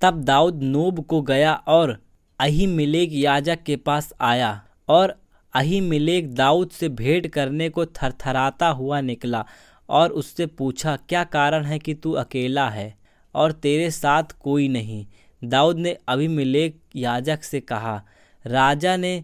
तब दाऊद नोब को गया और अहीमेलेक याजक के पास आया, और अहीमेलेक दाऊद से भेंट करने को थरथराता हुआ निकला और उससे पूछा, क्या कारण है कि तू अकेला है और तेरे साथ कोई नहीं? दाऊद ने अहीमेलेक याजक से कहा, राजा ने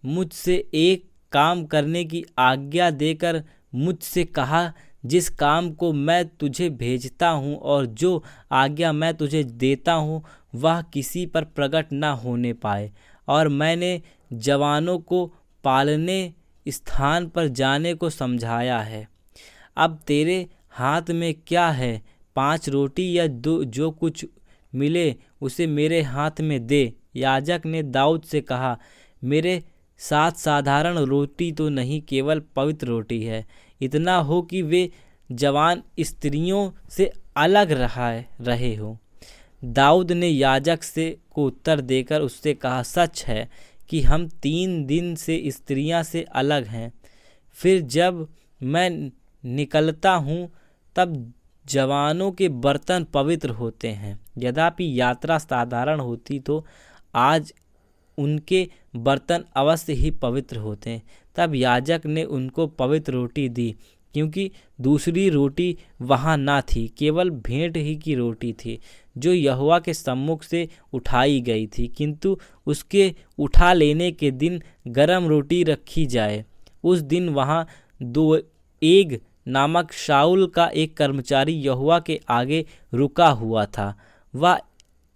मुझसे एक काम करने की आज्ञा देकर मुझसे कहा, जिस काम को मैं तुझे भेजता हूँ और जो आज्ञा मैं तुझे देता हूँ वह किसी पर प्रकट न होने पाए। और मैंने जवानों को पालने स्थान पर जाने को समझाया है। अब तेरे हाथ में क्या है? 5 रोटी या जो कुछ मिले उसे मेरे हाथ में दे। याजक ने दाऊद से कहा, मेरे साथ साधारण रोटी तो नहीं, केवल पवित्र रोटी है। इतना हो कि वे जवान स्त्रियों से अलग रहे हो। दाऊद ने याजक से को उत्तर देकर उससे कहा, सच है कि हम 3 दिन से स्त्रियां से अलग हैं। फिर जब मैं निकलता हूँ तब जवानों के बर्तन पवित्र होते हैं। यद्यपि यात्रा साधारण होती तो आज उनके बर्तन अवश्य ही पवित्र होते हैं। तब याजक ने उनको पवित्र रोटी दी, क्योंकि दूसरी रोटी वहाँ ना थी, केवल भेंट ही की रोटी थी जो यहोवा के सम्मुख से उठाई गई थी। किंतु उसके उठा लेने के दिन गरम रोटी रखी जाए। उस दिन वहाँ दोएग नामक शाऊल का एक कर्मचारी यहोवा के आगे रुका हुआ था। वह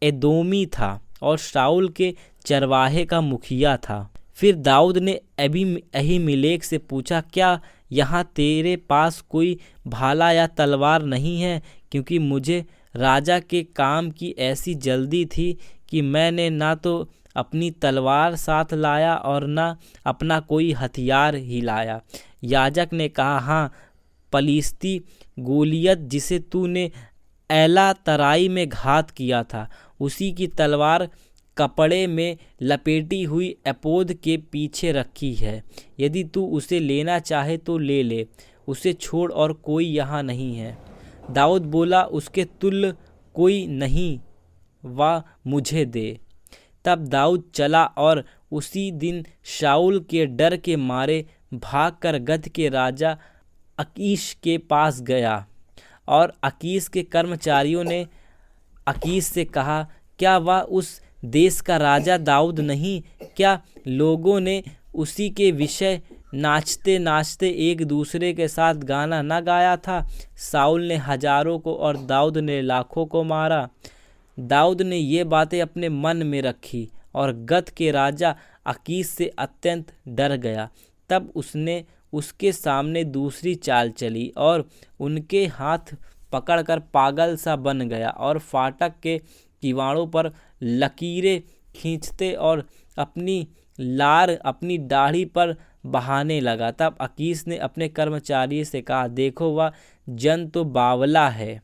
एदोमी था और शाऊल के चरवाहे का मुखिया था। फिर दाऊद ने अहीमेलेक से पूछा, क्या यहाँ तेरे पास कोई भाला या तलवार नहीं है? क्योंकि मुझे राजा के काम की ऐसी जल्दी थी कि मैंने ना तो अपनी तलवार साथ लाया और ना अपना कोई हथियार ही लाया। याजक ने कहा, हाँ, पलिश्ती गोलियत जिसे तूने एला तराई में घात किया था, उसी की तलवार कपड़े में लपेटी हुई एपोद के पीछे रखी है। यदि तू उसे लेना चाहे तो ले ले, उसे छोड़ और कोई यहाँ नहीं है। दाऊद बोला, उसके तुल्य कोई नहीं, वह मुझे दे। तब दाऊद चला और उसी दिन शाऊल के डर के मारे भागकर गत के राजा अकीश के पास गया। और अकीश के कर्मचारियों ने अकीश से कहा, क्या वह उस देश का राजा दाऊद नहीं? क्या लोगों ने उसी के विषय नाचते नाचते एक दूसरे के साथ गाना न गाया था? शाऊल ने हजारों को और दाऊद ने लाखों को मारा। दाऊद ने ये बातें अपने मन में रखी और गत के राजा अकीश से अत्यंत डर गया। तब उसने उसके सामने दूसरी चाल चली और उनके हाथ पकड़कर पागल सा बन गया और फाटक के किवाड़ों पर लकीरें खींचते और अपनी लार अपनी दाढ़ी पर बहाने लगा। तब अकीश ने अपने कर्मचारी से कहा, देखो, वह जन तो बावला है,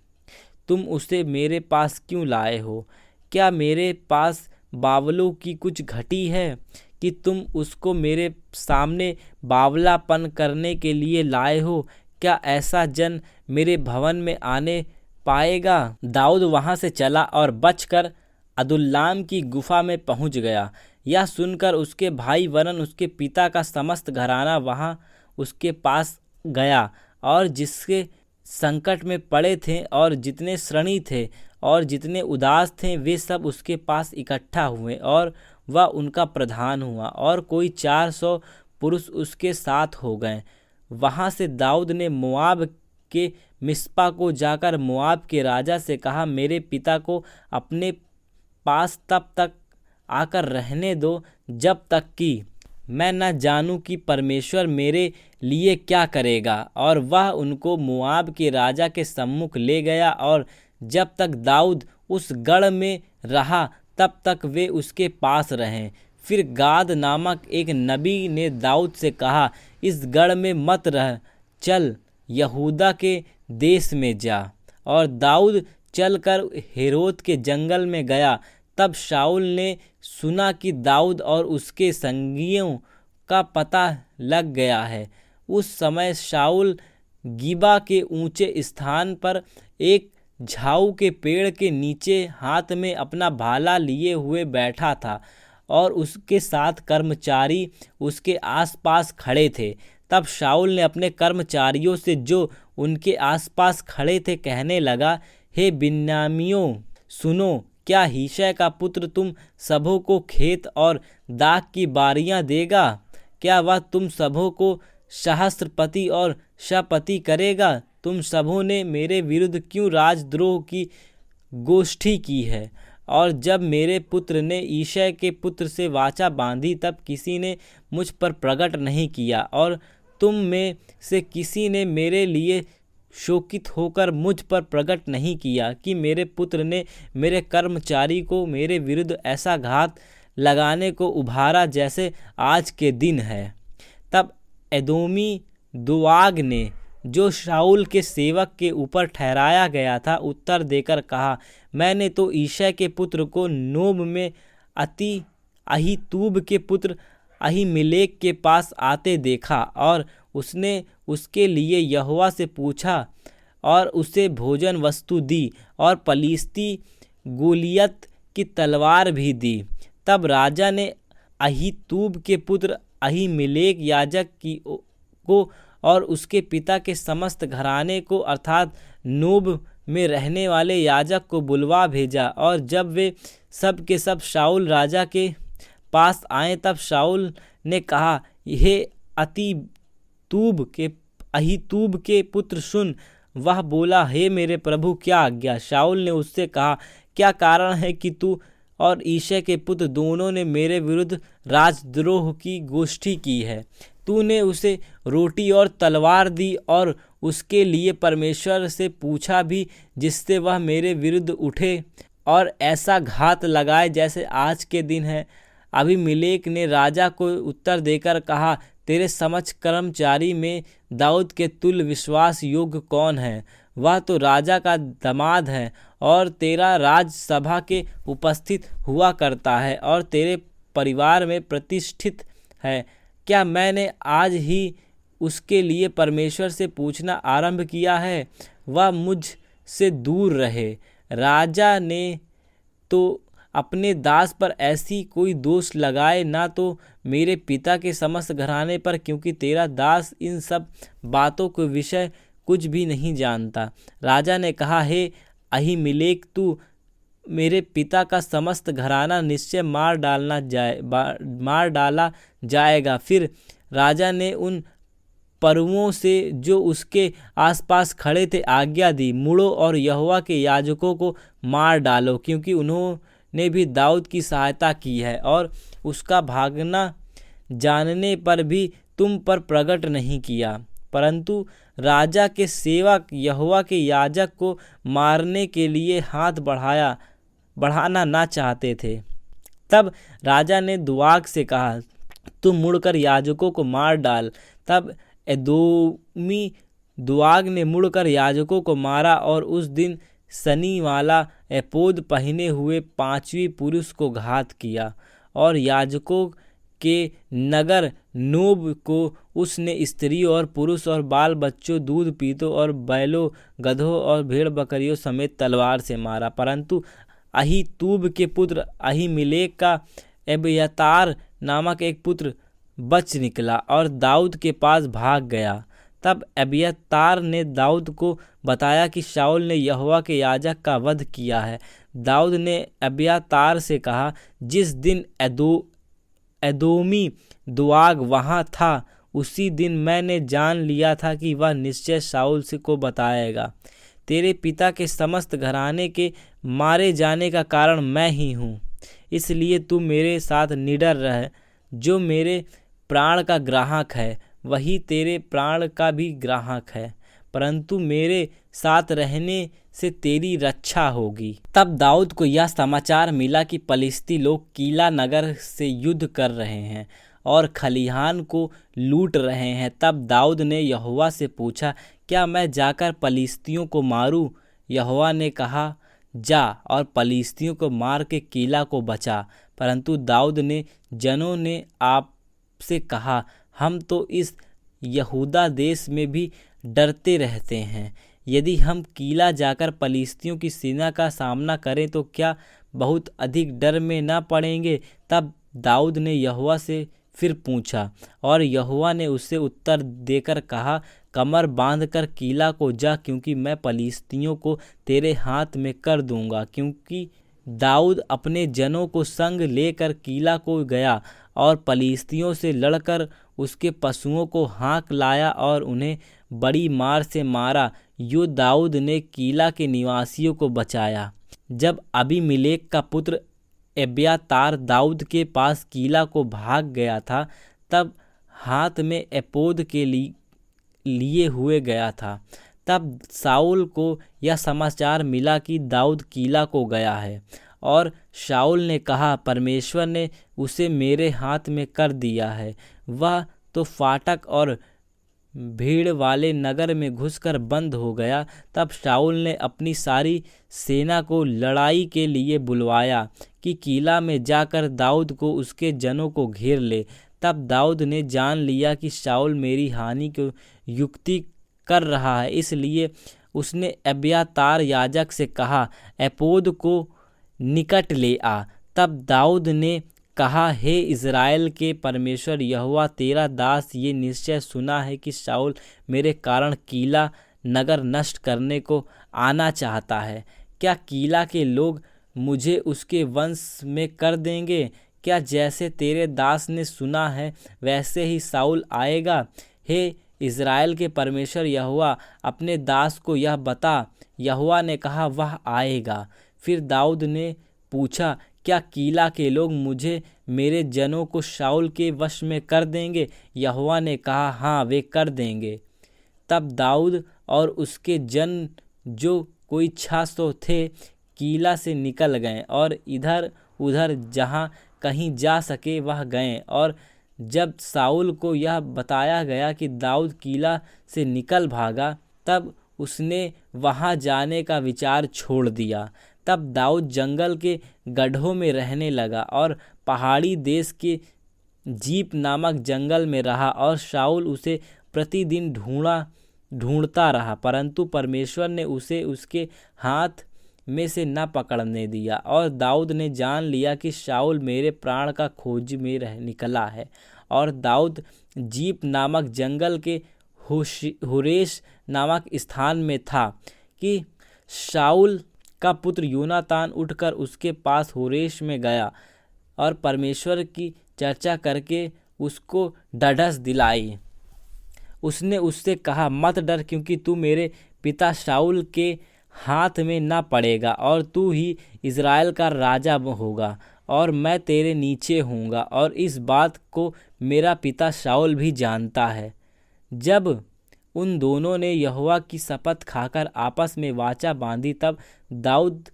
तुम उसे मेरे पास क्यों लाए हो? क्या मेरे पास बावलों की कुछ घटी है कि तुम उसको मेरे सामने बावलापन करने के लिए लाए हो? क्या ऐसा जन मेरे भवन में आने पाएगा? दाऊद वहां से चला और बचकर अदुल्लाम की गुफा में पहुंच गया। यह सुनकर उसके भाई वरन उसके पिता का समस्त घराना वहां उसके पास गया, और जिसके संकट में पड़े थे और जितने श्रणी थे और जितने उदास थे वे सब उसके पास इकट्ठा हुए, और वह उनका प्रधान हुआ, और कोई 400 पुरुष उसके साथ हो गए। वहां से दाऊद ने मोआब के मिस्पा को जाकर मोआब के राजा से कहा, मेरे पिता को अपने पास तब तक आकर रहने दो जब तक कि मैं न जानूं कि परमेश्वर मेरे लिए क्या करेगा। और वह उनको मोआब के राजा के सम्मुख ले गया, और जब तक दाऊद उस गढ़ में रहा तब तक वे उसके पास रहे। फिर गाद नामक एक नबी ने दाऊद से कहा, इस गढ़ में मत रह, चल यहूदा के देश में जा। और दाऊद चलकर हेरोत के जंगल में गया। तब शाऊल ने सुना कि दाऊद और उसके संगियों का पता लग गया है। उस समय शाऊल गिबा के ऊंचे स्थान पर एक झाऊ के पेड़ के नीचे हाथ में अपना भाला लिए हुए बैठा था और उसके साथ कर्मचारी उसके आसपास खड़े थे। तब शाऊल ने अपने कर्मचारियों से जो उनके आसपास खड़े थे कहने लगा, हे बिन्यामीनियों, सुनो, क्या यिशै का पुत्र तुम सबों को खेत और दाख की बारियां देगा? क्या वह तुम सबों को सहस्त्रपति और शपति करेगा? तुम सबों ने मेरे विरुद्ध क्यों राजद्रोह की गोष्ठी की है? और जब मेरे पुत्र ने यिशै के पुत्र से वाचा बांधी, तब किसी ने मुझ पर प्रगट नहीं किया और तुम में से किसी ने मेरे लिए शोकित होकर मुझ पर प्रगट नहीं किया कि मेरे पुत्र ने मेरे कर्मचारी को मेरे विरुद्ध ऐसा घात लगाने को उभारा जैसे आज के दिन है। तब एदोमी दोआग ने, जो शाऊल के सेवक के ऊपर ठहराया गया था, उत्तर देकर कहा, मैंने तो यिशै के पुत्र को नोब में अहीतूब के पुत्र अहीमेलेक के पास आते देखा और उसने उसके लिए यहोवा से पूछा और उसे भोजन वस्तु दी और पलिश्ती गोलियत की तलवार भी दी। तब राजा ने अहीतूब के पुत्र अहीमेलेक याजक को और उसके पिता के समस्त घराने को अर्थात नोब में रहने वाले याजक को बुलवा भेजा। और जब वे सब के सब शाऊल राजा के पास आए, तब शाऊल ने कहा, हे अहीतूब के पुत्र सुन। वह बोला, हे मेरे प्रभु, क्या आज्ञा? शाऊल ने उससे कहा, क्या कारण है कि तू और यिशै के पुत्र दोनों ने मेरे विरुद्ध राजद्रोह की गोष्ठी की है? तूने उसे रोटी और तलवार दी और उसके लिए परमेश्वर से पूछा भी, जिससे वह मेरे विरुद्ध उठे और ऐसा घात लगाए जैसे आज के दिन है। अबीमेलेक ने राजा को उत्तर देकर कहा, तेरे समक्ष कर्मचारी में दाऊद के तुल्य विश्वास योग्य कौन है? वह तो राजा का दामाद है और तेरा राजसभा के उपस्थित हुआ करता है और तेरे परिवार में प्रतिष्ठित है। क्या मैंने आज ही उसके लिए परमेश्वर से पूछना आरंभ किया है? वह मुझ से दूर रहे। राजा ने तो अपने दास पर ऐसी कोई दोष लगाए, ना तो मेरे पिता के समस्त घराने पर, क्योंकि तेरा दास इन सब बातों के विषय कुछ भी नहीं जानता। राजा ने कहा, हे अहीमेलेक, तू मेरे पिता का समस्त घराना निश्चय मार डाला जाएगा। फिर राजा ने उन परुओं से जो उसके आसपास खड़े थे आज्ञा दी, मुड़ो और यहोवा के याजकों को मार डालो, क्योंकि उन्होंने भी दाऊद की सहायता की है और उसका भागना जानने पर भी तुम पर प्रगट नहीं किया। परंतु राजा के सेवक यहोवा के याजक को मारने के लिए हाथ बढ़ाना ना चाहते थे। तब राजा ने दोआग से कहा, तुम मुड़कर याजकों को मार डाल। तब एदोमी दोआग ने मुड़कर याजकों को मारा और उस दिन सनी वाला एपोद पहने हुए 5वें पुरुष को घात किया। और याजकों के नगर नोब को उसने स्त्री और पुरुष और बाल बच्चों, दूध पीतों और बैलों, गधों और भेड़ बकरियों समेत तलवार से मारा। परंतु अहीतूब के पुत्र अहीमेलेक का एब्यातार नामक एक पुत्र बच निकला और दाऊद के पास भाग गया। तब एब्यातार ने दाऊद को बताया कि शाऊल ने यहोवा के याजक का वध किया है। दाऊद ने एब्यातार से कहा, जिस दिन एदोमी दोआग वहाँ था, उसी दिन मैंने जान लिया था कि वह निश्चय शाऊल को बताएगा। तेरे पिता के समस्त घराने के मारे जाने का कारण मैं ही हूँ, इसलिए तू मेरे साथ निडर रह। जो मेरे प्राण का ग्राहक है, वही तेरे प्राण का भी ग्राहक है, परंतु मेरे साथ रहने से तेरी रक्षा होगी। तब दाऊद को यह समाचार मिला कि पलिश्ती लोग कीला नगर से युद्ध कर रहे हैं और खलिहान को लूट रहे हैं। तब दाऊद ने यहोवा से पूछा, क्या मैं जाकर पलिश्तियों को मारूं? यहोवा ने कहा, जा और पलिश्तियों को मार के कीला को बचा। परंतु दाऊद ने जनों ने आपसे कहा, हम तो इस यहूदा देश में भी डरते रहते हैं। यदि हम कीला जाकर पलिश्तियों की सेना का सामना करें तो क्या बहुत अधिक डर में न पड़ेंगे? तब दाऊद ने यहोवा से फिर पूछा, और यहोवा ने उसे उत्तर देकर कहा, कमर बांधकर कीला को जा, क्योंकि मैं पलिश्तियों को तेरे हाथ में कर दूंगा। क्योंकि दाऊद अपने जनों को संग लेकर कीला को गया और पलिश्तियों से लड़कर उसके पशुओं को हाँक लाया और उन्हें बड़ी मार से मारा। यूँ दाऊद ने कीला के निवासियों को बचाया। जब अबीमेलेक का पुत्र एब्यातार दाऊद के पास कीला को भाग गया था, तब हाथ में एपोद के लिए हुए गया था। तब शाऊल को यह समाचार मिला कि दाऊद कीला को गया है, और शाऊल ने कहा, परमेश्वर ने उसे मेरे हाथ में कर दिया है। वह तो फाटक और भीड़ वाले नगर में घुसकर बंद हो गया। तब शाऊल ने अपनी सारी सेना को लड़ाई के लिए बुलवाया कि कीला में जाकर दाऊद को उसके जनों को घेर ले। तब दाऊद ने जान लिया कि शाऊल मेरी हानि को युक्ति कर रहा है, इसलिए उसने एब्यातार याजक से कहा, एपोद को निकट ले आ। तब दाऊद ने कहा, हे इज़राइल के परमेश्वर यहोवा, तेरा दास ये निश्चय सुना है कि शाऊल मेरे कारण कीला नगर नष्ट करने को आना चाहता है। क्या कीला के लोग मुझे उसके वंश में कर देंगे? क्या जैसे तेरे दास ने सुना है वैसे ही शाऊल आएगा? हे इज़राइल के परमेश्वर यहोवा, अपने दास को यह बता। यहोवा ने कहा, वह आएगा। फिर दाऊद ने पूछा, क्या कीला के लोग मुझे मेरे जनों को शाऊल के वश में कर देंगे? यहोवा ने कहा, हाँ, वे कर देंगे। तब दाऊद और उसके जन जो कोई 600 थे कीला से निकल गए और इधर उधर जहाँ कहीं जा सके वह गए। और जब शाऊल को यह बताया गया कि दाऊद कीला से निकल भागा, तब उसने वहाँ जाने का विचार छोड़ दिया। तब दाऊद जंगल के गड्ढों में रहने लगा और पहाड़ी देश के जीप नामक जंगल में रहा, और शाऊल उसे प्रतिदिन ढूंढता रहा, परंतु परमेश्वर ने उसे उसके हाथ में से न पकड़ने दिया। और दाऊद ने जान लिया कि शाऊल मेरे प्राण का खोज में निकला है। और दाऊद जीप नामक जंगल के होरेश नामक स्थान में था कि शाऊल का पुत्र योनातान उठकर उसके पास होरेश में गया और परमेश्वर की चर्चा करके उसको ढाढ़स दिलाई। उसने उससे कहा, मत डर, क्योंकि तू मेरे पिता शाऊल के हाथ में न पड़ेगा, और तू ही इज़राइल का राजा होगा, और मैं तेरे नीचे हूँगा, और इस बात को मेरा पिता शाऊल भी जानता है। जब उन दोनों ने यहोवा की शपथ खाकर आपस में वाचा बांधी, तब दाऊद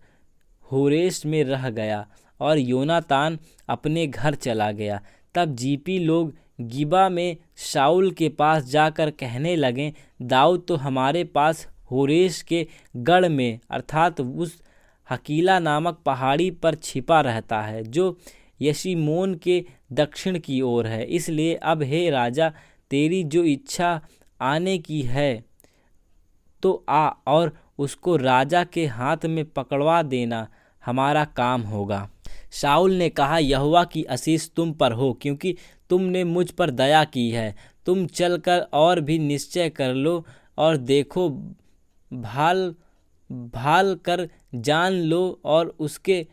होरेश में रह गया और योनातान अपने घर चला गया। तब जीपी लोग गिबा में शाऊल के पास जाकर कहने लगे, दाऊद तो हमारे पास होरेश के गढ़ में अर्थात उस हकीला नामक पहाड़ी पर छिपा रहता है, जो यशीमोन के दक्षिण की ओर है। इसलिए अब हे राजा, तेरी जो इच्छा आने की है तो आ और उसको राजा के हाथ में पकड़वा देना, हमारा काम होगा। शाऊल ने कहा, यहोवा की आशीष तुम पर हो, क्योंकि तुमने मुझ पर दया की है। तुम चलकर और भी निश्चय कर लो और देखो, भाल कर जान लो और उसके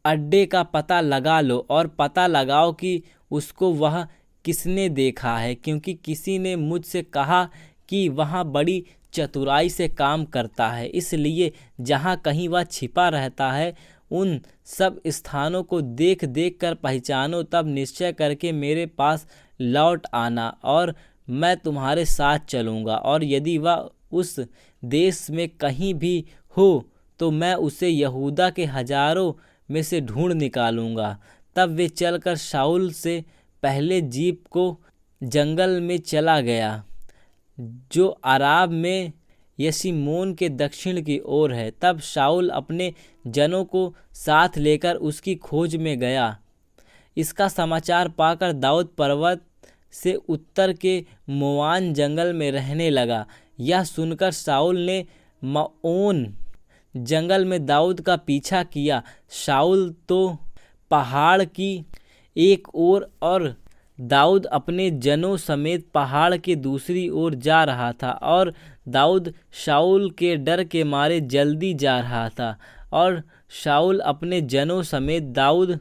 अड्डे का पता लगा लो, और पता लगाओ कि उसको वह किसने देखा है, क्योंकि किसी ने मुझसे कहा कि वह बड़ी चतुराई से काम करता है। इसलिए जहाँ कहीं वह छिपा रहता है उन सब स्थानों को देख कर पहचानो, तब निश्चय करके मेरे पास लौट आना, और मैं तुम्हारे साथ चलूँगा। और यदि वह उस देश में कहीं भी हो तो मैं उसे यहूदा के हजारों में से ढूंढ निकालूंगा। तब वे चलकर शाऊल से पहले जीप को जंगल में चला गया, जो अराब में यशीमोन के दक्षिण की ओर है। तब शाऊल अपने जनों को साथ लेकर उसकी खोज में गया। इसका समाचार पाकर दाऊद पर्वत से उत्तर के मोआन जंगल में रहने लगा। यह सुनकर शाऊल ने मओन जंगल में दाऊद का पीछा किया। शाऊल तो पहाड़ की एक ओर और दाऊद अपने जनों समेत पहाड़ के दूसरी ओर जा रहा था, और दाऊद शाऊल के डर के मारे जल्दी जा रहा था। और शाऊल अपने जनों समेत दाऊद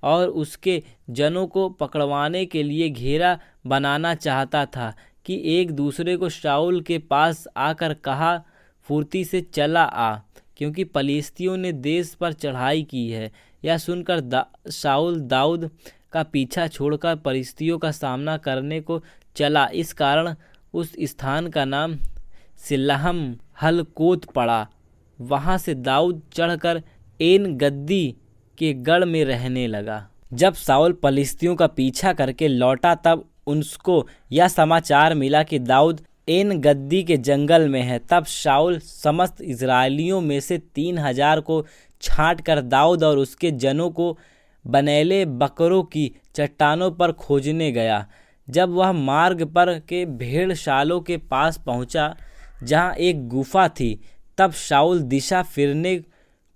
और उसके जनों को पकड़वाने के लिए घेरा बनाना चाहता था कि एक दूसरे को शाऊल के पास आकर कहा, फुर्ती से चला आ, क्योंकि पलिश्तियों ने देश पर चढ़ाई की है। यह सुनकर शाऊल दाऊद का पीछा छोड़कर पलिश्तियों का सामना करने को चला। इस कारण उस स्थान का नाम सिल्लहम हलकोत पड़ा। वहाँ से दाऊद चढ़कर एन गद्दी के गढ़ में रहने लगा। जब शाऊल पलिश्तियों का पीछा करके लौटा तब उसको यह समाचार मिला कि दाऊद एन गद्दी के जंगल में है। तब शाऊल समस्त इजरायलियों में से 3,000 को छांट कर दाऊद और उसके जनों को बनेले बकरों की चट्टानों पर खोजने गया। जब वह मार्ग पर के भेड़शालों के पास पहुंचा, जहां एक गुफा थी, तब शाऊल दिशा फिरने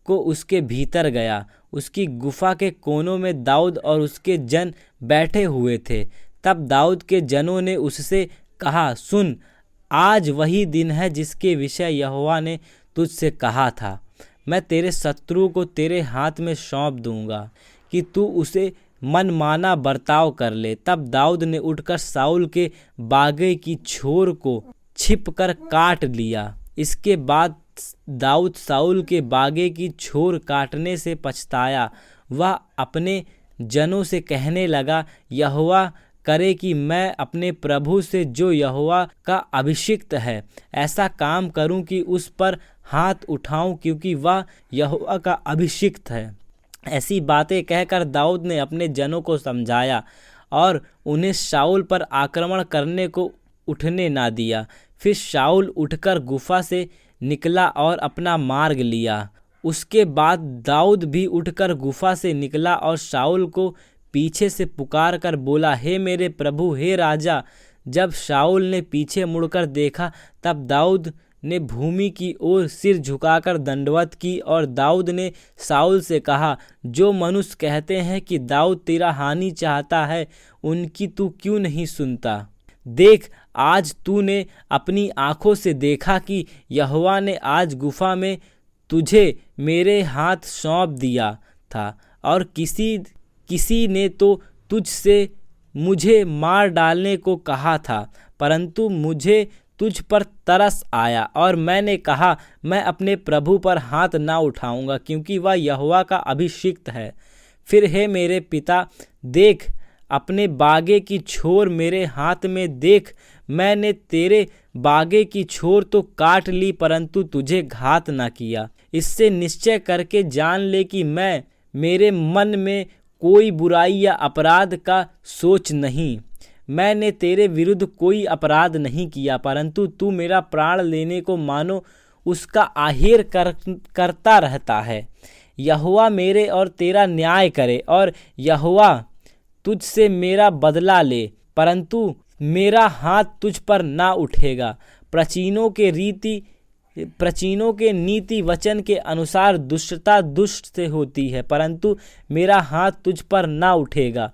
को उसके भीतर गया। उसकी गुफा के कोनों में दाऊद और उसके जन बैठे हुए थे। तब दाऊद के जनों ने उससे कहा, सुन, आज वही दिन है जिसके विषय यहोवा ने तुझसे कहा था, मैं तेरे शत्रु को तेरे हाथ में सौंप दूंगा कि तू उसे मनमाना बर्ताव कर ले। तब दाऊद ने उठकर शाऊल के बागे की छोर को छिपकर काट लिया। इसके बाद दाऊद शाऊल के बागे की छोर काटने से पछताया। वह अपने जनों से कहने लगा, यहोवा करे कि मैं अपने प्रभु से जो यहोवा का अभिषिक्त है ऐसा काम करूं कि उस पर हाथ उठाऊं, क्योंकि वह यहोवा का अभिषिक्त है। ऐसी बातें कहकर दाऊद ने अपने जनों को समझाया और उन्हें शाऊल पर आक्रमण करने को उठने ना दिया। फिर शाऊल उठकर गुफा से निकला और अपना मार्ग लिया। उसके बाद दाऊद भी उठकर गुफा से निकला और शाऊल को पीछे से पुकार कर बोला, हे मेरे प्रभु, हे राजा। जब शाऊल ने पीछे मुड़कर देखा तब दाऊद ने भूमि की ओर सिर झुकाकर दंडवत की, और दाऊद ने शाऊल से कहा, जो मनुष्य कहते हैं कि दाऊद तेरा हानि चाहता है, उनकी तू क्यों नहीं सुनता? देख, आज तूने अपनी आंखों से देखा कि यहोवा ने आज गुफा में तुझे मेरे हाथ सौंप दिया था, और किसी ने तो तुझसे मुझे मार डालने को कहा था, परंतु मुझे तुझ पर तरस आया और मैंने कहा, मैं अपने प्रभु पर हाथ ना उठाऊंगा, क्योंकि वह यहोवा का अभिषिक्त है। फिर हे मेरे पिता, देख, अपने बागे की छोर मेरे हाथ में देख। मैंने तेरे बागे की छोर तो काट ली, परंतु तुझे घात ना किया। इससे निश्चय करके जान ले कि मेरे मन में कोई बुराई या अपराध का सोच नहीं। मैंने तेरे विरुद्ध कोई अपराध नहीं किया, परंतु तू मेरा प्राण लेने को मानो उसका आहेर करता रहता है। यहोवा मेरे और तेरा न्याय करे, और यहोवा तुझसे मेरा बदला ले, परंतु मेरा हाथ तुझ पर ना उठेगा। प्राचीनों के नीति वचन के अनुसार दुष्टता दुष्ट से होती है, परंतु मेरा हाथ तुझ पर ना उठेगा।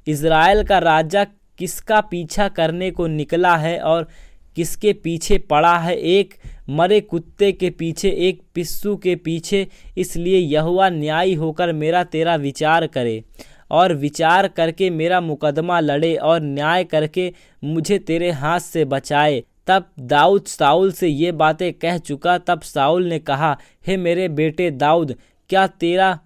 इज़राइल का राजा किसका पीछा करने को निकला है और किसके पीछे पड़ा है? एक मरे कुत्ते के पीछे, एक पिस्सू के पीछे। इसलिए यहोवा न्यायी होकर मेरा तेरा विचार करे और विचार करके मेरा मुकदमा लड़े और न्याय करके मुझे तेरे हाथ से बचाए। तब दाऊद शाऊल से ये बातें कह चुका। तब शाऊल ने कहा, हे मेरे बेटे दाऊद, क्या तेरा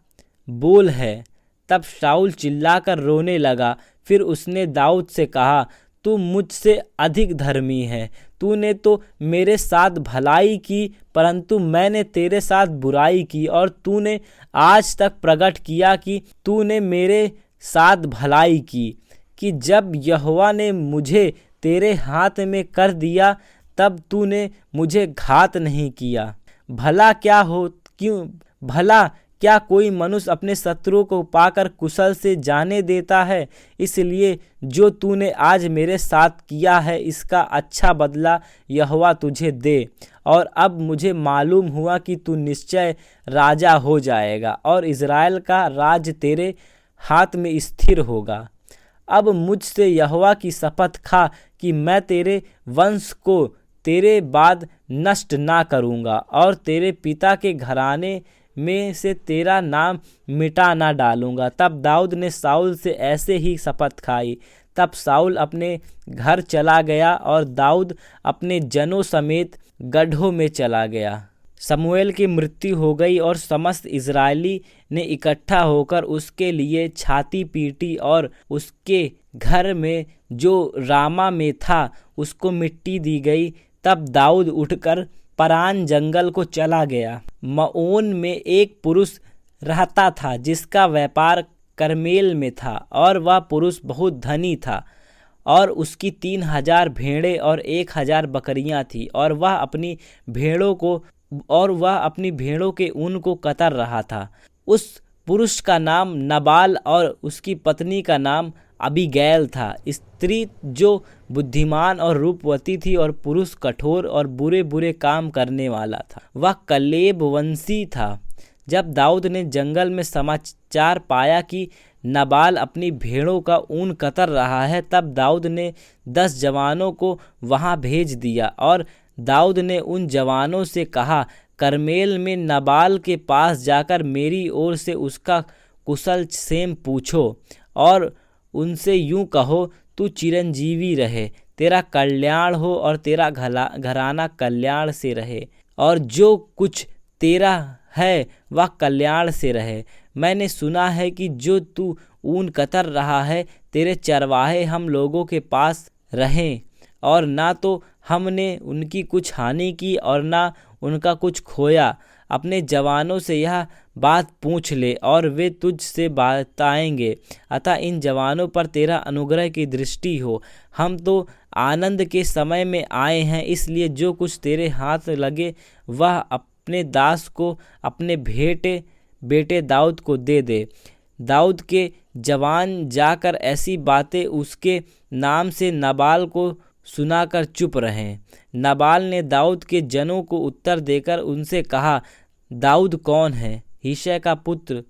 बोल है? तब शाऊल चिल्लाकर रोने लगा। फिर उसने दाऊद से कहा, तू मुझसे अधिक धर्मी है। तूने तो मेरे साथ भलाई की, परंतु मैंने तेरे साथ बुराई की, और तूने आज तक प्रकट किया कि तूने मेरे साथ भलाई की, कि जब यहोवा ने मुझे तेरे हाथ में कर दिया तब तूने मुझे घात नहीं किया। भला क्या कोई मनुष्य अपने शत्रु को पाकर कुशल से जाने देता है? इसलिए जो तूने आज मेरे साथ किया है इसका अच्छा बदला यहोवा तुझे दे। और अब मुझे मालूम हुआ कि तू निश्चय राजा हो जाएगा और इज़राइल का राज तेरे हाथ में स्थिर होगा। अब मुझसे यहोवा की शपथ खा कि मैं तेरे वंश को तेरे बाद नष्ट ना करूँगा और तेरे पिता के घराने में से तेरा नाम मिटा ना डालूँगा। तब दाऊद ने शाऊल से ऐसे ही शपथ खाई। तब शाऊल अपने घर चला गया और दाऊद अपने जनों समेत गड्ढों में चला गया। शमूएल की मृत्यु हो गई और समस्त इजरायली ने इकट्ठा होकर उसके लिए छाती पीटी और उसके घर में जो रामा में था उसको मिट्टी दी गई। तब दाऊद उठकर परान जंगल को चला गया। मओन में एक पुरुष रहता था जिसका व्यापार करमेल में था और वह पुरुष बहुत धनी था और उसकी 3000 भेड़ें और 1000 बकरियां थी और वह अपनी भेड़ों के ऊन को कतर रहा था। उस पुरुष का नाम नबाल और उसकी पत्नी का नाम अबीगैल था। स्त्री जो बुद्धिमान और रूपवती थी और पुरुष कठोर और बुरे बुरे काम करने वाला था। वह कलेब वंशी था। जब दाऊद ने जंगल में समाचार पाया कि नबाल अपनी भेड़ों का ऊन कतर रहा है, तब दाऊद ने 10 जवानों को वहां भेज दिया और दाऊद ने उन जवानों से कहा, करमेल में नबाल के पास जाकर मेरी ओर से उसका कुशल क्षेम पूछो और उनसे यूं कहो, तू चिरंजीवी रहे, तेरा कल्याण हो और तेरा घराना कल्याण से रहे और जो कुछ तेरा है वह कल्याण से रहे। मैंने सुना है कि जो तू ऊन कतर रहा है तेरे चरवाहे हम लोगों के पास रहें और ना तो हमने उनकी कुछ हानि की और ना उनका कुछ खोया। अपने जवानों से यह बात पूछ ले और वे तुझ से बताएंगे। अतः इन जवानों पर तेरा अनुग्रह की दृष्टि हो। हम तो आनंद के समय में आए हैं, इसलिए जो कुछ तेरे हाथ लगे वह अपने दास को अपने बेटे दाऊद को दे दे। दाऊद के जवान जाकर ऐसी बातें उसके नाम से नबाल को सुनाकर चुप रहे। नबाल ने दाऊद के जनों को उत्तर देकर उनसे कहा, दाऊद कौन है? यिशै का पुत्र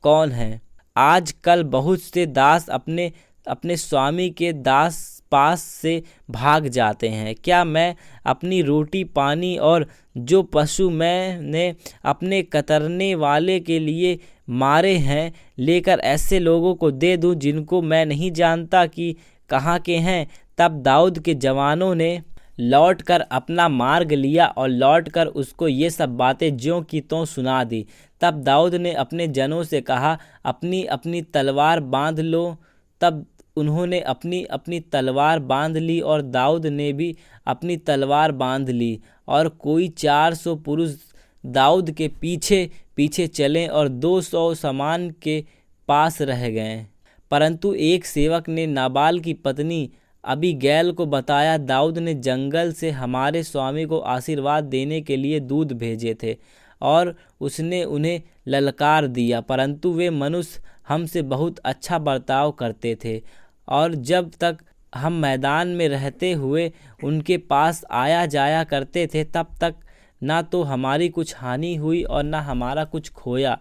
कौन है? आज कल बहुत से दास अपने स्वामी के दास पास से भाग जाते हैं। क्या मैं अपनी रोटी पानी और जो पशु मैंने अपने कतरने वाले के लिए मारे हैं लेकर ऐसे लोगों को दे दूं जिनको मैं नहीं जानता कि कहाँ के हैं? तब दाऊद के जवानों ने लौटकर अपना मार्ग लिया और लौटकर उसको ये सब बातें ज्यों की त्यों सुना दी। तब दाऊद ने अपने जनों से कहा, अपनी अपनी तलवार बांध लो। तब उन्होंने अपनी अपनी तलवार बांध ली और दाऊद ने भी अपनी तलवार बांध ली और कोई 400 पुरुष दाऊद के पीछे पीछे चले और 200 सामान के पास रह गए। परंतु एक सेवक ने नाबाल की पत्नी अबीगैल को बताया, दाऊद ने जंगल से हमारे स्वामी को आशीर्वाद देने के लिए दूत भेजे थे और उसने उन्हें ललकार दिया, परंतु वे मनुष्य हमसे बहुत अच्छा बर्ताव करते थे और जब तक हम मैदान में रहते हुए उनके पास आया जाया करते थे तब तक ना तो हमारी कुछ हानि हुई और ना हमारा कुछ खोया।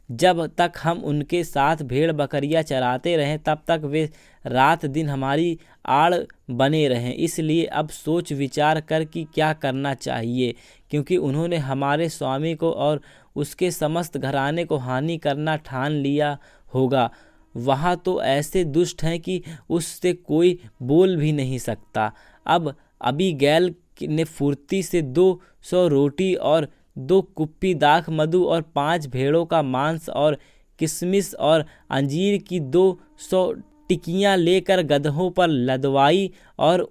जब तक हम उनके साथ भेड़ बकरियां चराते रहें तब तक वे रात दिन हमारी आड़ बने रहें। इसलिए अब सोच विचार कर कि क्या करना चाहिए, क्योंकि उन्होंने हमारे स्वामी को और उसके समस्त घराने को हानि करना ठान लिया होगा। वहाँ तो ऐसे दुष्ट हैं कि उससे कोई बोल भी नहीं सकता। अब अबीगैल ने फुर्ती से 200 रोटी और 2 कुप्पी दाख मधु और 5 भेड़ों का मांस और किशमिश और अंजीर की 200 टिकियां लेकर गदहों पर लदवाई और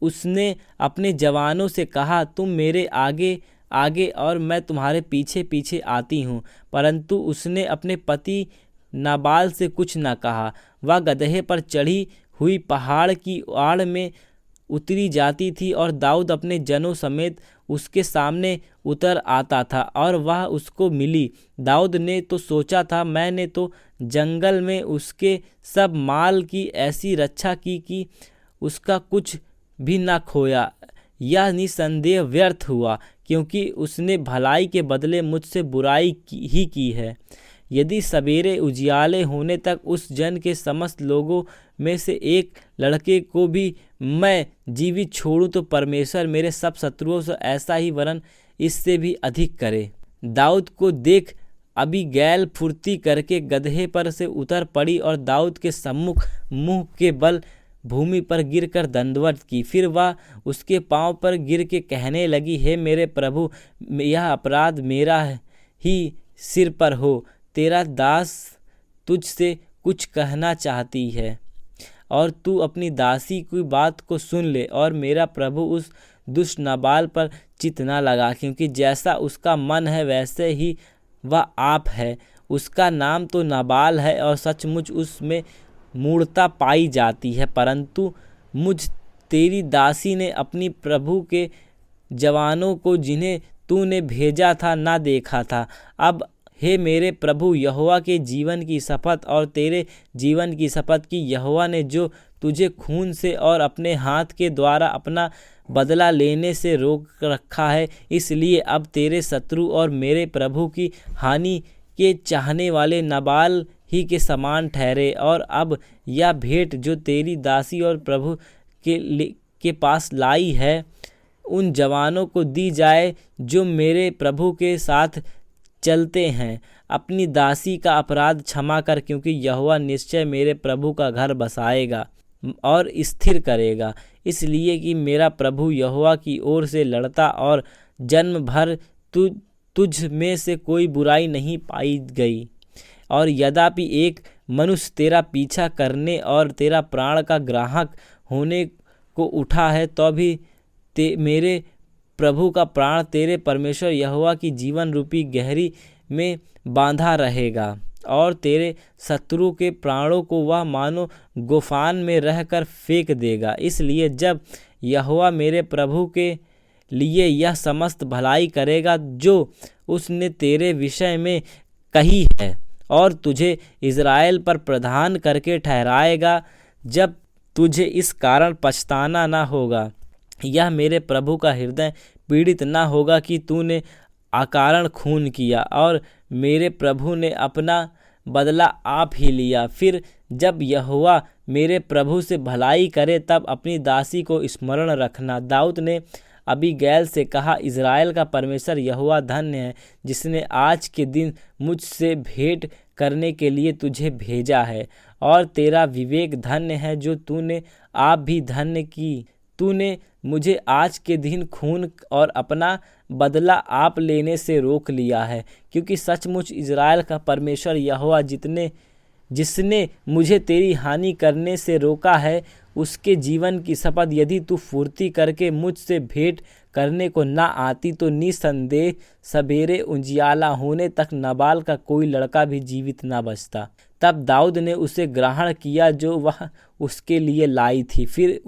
उसने अपने जवानों से कहा, तुम मेरे आगे आगे और मैं तुम्हारे पीछे पीछे आती हूँ। परंतु उसने अपने पति नाबाल से कुछ न कहा। वह गदहे पर चढ़ी हुई पहाड़ की आड़ में उतरी जाती थी और दाऊद अपने जनों समेत उसके सामने उतर आता था और वह उसको मिली। दाऊद ने तो सोचा था, मैंने तो जंगल में उसके सब माल की ऐसी रक्षा की कि उसका कुछ भी न खोया। यह निसंदेह व्यर्थ हुआ, क्योंकि उसने भलाई के बदले मुझसे बुराई ही की है। यदि सवेरे उजियाले होने तक उस जन के समस्त लोगों में से एक लड़के को भी मैं जीवित छोड़ूं, तो परमेश्वर मेरे सब शत्रुओं से ऐसा ही वरन इससे भी अधिक करे। दाऊद को देख अबीगैल फुर्ती करके गदहे पर से उतर पड़ी और दाऊद के सम्मुख मुंह के बल भूमि पर गिरकर दंडवत की। फिर वह उसके पांव पर गिर के कहने लगी, हे मेरे प्रभु, यह अपराध मेरा ही सिर पर हो। तेरा दास तुझसे कुछ कहना चाहती है और तू अपनी दासी की बात को सुन ले। और मेरा प्रभु उस दुष्ट नाबाल पर चित्त न लगा, क्योंकि जैसा उसका मन है वैसे ही वह आप है। उसका नाम तो नाबाल है और सचमुच उसमें मूढ़ता पाई जाती है, परंतु मुझ तेरी दासी ने अपनी प्रभु के जवानों को जिन्हें तूने भेजा था ना देखा था। अब हे मेरे प्रभु, यहोवा के जीवन की शपथ और तेरे जीवन की शपथ की यहोवा ने जो तुझे खून से और अपने हाथ के द्वारा अपना बदला लेने से रोक रखा है, इसलिए अब तेरे शत्रु और मेरे प्रभु की हानि के चाहने वाले नाबाल ही के समान ठहरे। और अब यह भेंट जो तेरी दासी और प्रभु के पास लाई है, उन जवानों को दी जाए जो मेरे प्रभु के साथ चलते हैं। अपनी दासी का अपराध क्षमा कर, क्योंकि यहोवा निश्चय मेरे प्रभु का घर बसाएगा और स्थिर करेगा, इसलिए कि मेरा प्रभु यहोवा की ओर से लड़ता और जन्म भर तुझ में से कोई बुराई नहीं पाई गई। और यद्यपि एक मनुष्य तेरा पीछा करने और तेरा प्राण का ग्राहक होने को उठा है, तो भी मेरे प्रभु का प्राण तेरे परमेश्वर यहोवा की जीवन रूपी गहरी में बांधा रहेगा और तेरे शत्रु के प्राणों को वह मानो गुफान में रहकर फेंक देगा। इसलिए जब यहोवा मेरे प्रभु के लिए यह समस्त भलाई करेगा जो उसने तेरे विषय में कही है और तुझे इज़राइल पर प्रधान करके ठहराएगा, जब तुझे इस कारण पछताना ना होगा, यह मेरे प्रभु का हृदय पीड़ित ना होगा कि तूने अकारण खून किया और मेरे प्रभु ने अपना बदला आप ही लिया। फिर जब यहोवा मेरे प्रभु से भलाई करे, तब अपनी दासी को स्मरण रखना। दाऊद ने अबीगैल से कहा, इज़राइल का परमेश्वर यहोवा धन्य है, जिसने आज के दिन मुझसे भेंट करने के लिए तुझे भेजा है। और तेरा विवेक धन्य है जो तूने आप भी धन्य की। तूने मुझे आज के दिन खून और अपना बदला आप लेने से रोक लिया है, क्योंकि सचमुच इज़राइल का परमेश्वर यहोवा जिसने मुझे तेरी हानि करने से रोका है, उसके जीवन की शपथ, यदि तू फुर्ती करके मुझसे भेंट करने को ना आती, तो निसंदेह सवेरे उजियाला होने तक नाबाल का कोई लड़का भी जीवित ना बचता। तब दाऊद ने उसे ग्रहण किया जो वह उसके लिए लाई थी। फिर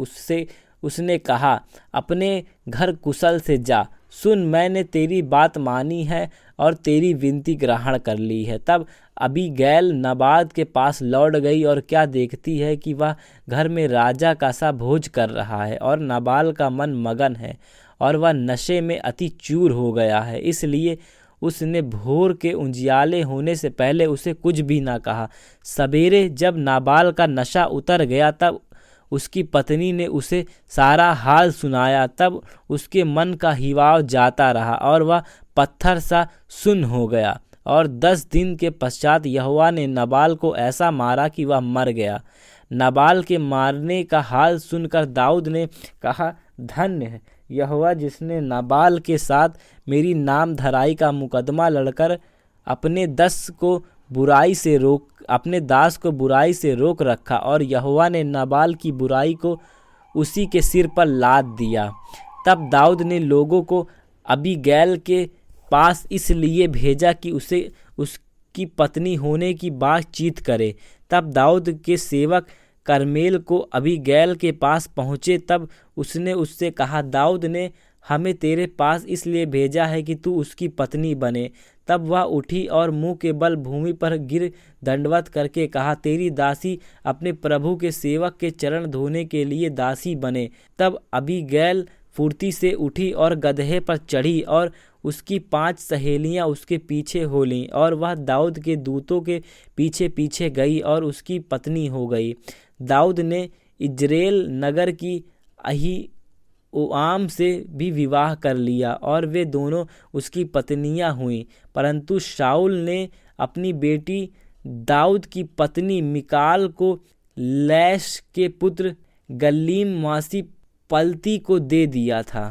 उसने कहा, अपने घर कुशल से जा। सुन, मैंने तेरी बात मानी है और तेरी विनती ग्रहण कर ली है। तब अबीगैल नाबाल के पास लौट गई और क्या देखती है कि वह घर में राजा का सा भोज कर रहा है और नाबाल का मन मगन है और वह नशे में अति चूर हो गया है। इसलिए उसने भोर के उजियाले होने से पहले उसे कुछ भी ना कहा। सवेरे जब नाबाल का नशा उतर गया, तब उसकी पत्नी ने उसे सारा हाल सुनाया। तब उसके मन का हिवाव जाता रहा और वह पत्थर सा सुन्न हो गया। और 10 दिन के पश्चात यहोवा ने नाबाल को ऐसा मारा कि वह मर गया। नाबाल के मारने का हाल सुनकर दाऊद ने कहा, धन्य है यहोवा, जिसने नाबाल के साथ मेरी नाम धराई का मुकदमा लड़कर अपने दास को बुराई से रोक रखा। और यहोवा ने नाबाल की बुराई को उसी के सिर पर लाद दिया। तब दाऊद ने लोगों को अबीगैल के पास इसलिए भेजा कि उसे उसकी पत्नी होने की बातचीत करे। तब दाऊद के सेवक कर्मेल को अबीगैल के पास पहुँचे तब उसने उससे कहा, दाऊद ने हमें तेरे पास इसलिए भेजा है कि तू उसकी पत्नी बने। तब वह उठी और मुंह के बल भूमि पर गिर दंडवत करके कहा, तेरी दासी अपने प्रभु के सेवक के चरण धोने के लिए दासी बने। तब अबीगैल फुर्ती से उठी और गदहे पर चढ़ी और उसकी 5 सहेलियां उसके पीछे हो लीं, और वह दाऊद के दूतों के पीछे पीछे गई और उसकी पत्नी हो गई। दाऊद ने इज्रेल नगर की अहीओआम से भी विवाह कर लिया और वे दोनों उसकी पत्नियां हुईं। परंतु शाऊल ने अपनी बेटी दाऊद की पत्नी मिकाल को लैश के पुत्र गल्लीम वासी पलती को दे दिया था।